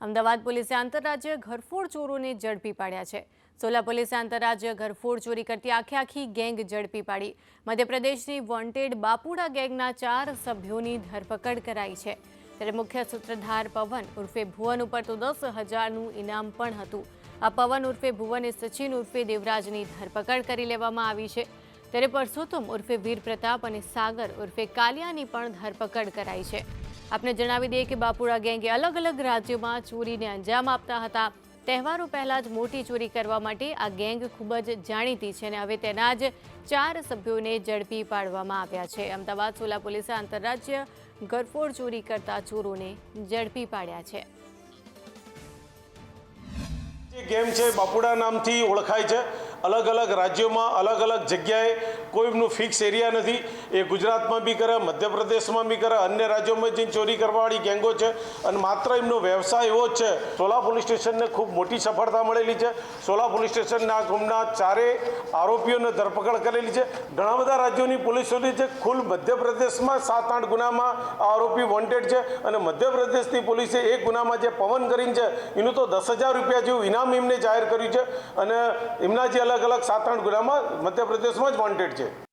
અમદાવાદ પોલીસે આંતરરાજ્ય ઘરફોડ ચોરોને ઝડપી પાડ્યા છે। સોલા પોલીસે આંતરરાજ્ય ઘરફોડ ચોરી કરતી આખી ગેંગ ઝડપી પાડી। મધ્યપ્રદેશની વોન્ટેડ બાપુડા ગેંગના 4 સભ્યોની ધરપકડ કરાઈ છે। ત્યારે મુખ્ય સૂત્રધાર પવન ઉર્ફે ભુવન ઉપર તો 10,000નું ઇનામ પણ હતું। આ પવન ઉર્ફે ભુવને સચિન ઉર્ફે દેવરાજની ધરપકડ કરી લેવામાં આવી છે। ત્યારે પરસોત્તમ ઉર્ફે વીર પ્રતાપ અને સાગર ઉર્ફે કાલિયાની પણ ધરપકડ કરાઈ છે। આપને જણાવી દઈએ કે બાપુડા ગેંગે અલગ અલગ રાજ્યોમાં ચોરીને અંજામ આપતા હતા। તહેવારો પહેલા જ મોટી ચોરી કરવા માટે આ ગેંગ ખૂબ જ જાણીતી છે અને હવે તેના જ 4 સભ્યોને ઝડપી પાડવામાં આવ્યા છે। અમદાવાદ સોલા પોલીસે આંતરરાજ્ય ઘરફોડ ચોરી કરતા ચોરોને ઝડપી પાડ્યા છે। ગેમ છે બાપુડા નામથી ઓળખાય છે। अलग अलग राज्यों में अलग अलग जगह कोई फिक्स एरिया नहीं। ये गुजरात में भी करे, मध्य प्रदेश में भी करे, अन्य राज्यों में जी चोरी करवावाળી गैंगो है। मात्र एमनो व्यवसाय एवो ज छे। सोला पुलिस स्टेशन ने खूब मोटी सफलता मळेली है। सोला पुलिस स्टेशन गुमना 4 आरोपीओं ने धरपकड़ करेली है। घणा बधा राज्यों की पुलिसों ने कुल मध्य प्रदेश में 7-8 गुना में आरोपी वॉन्टेड है। मध्य प्रदेश की पुलिस एक गुना में पवन करीने एनु तो 10,000 रुपया जेवुं इनाम एमने जाहिर कर्युं छे। अलग अलग 7-8 गुना में मध्य प्रदेश में ज वॉन्टेड है।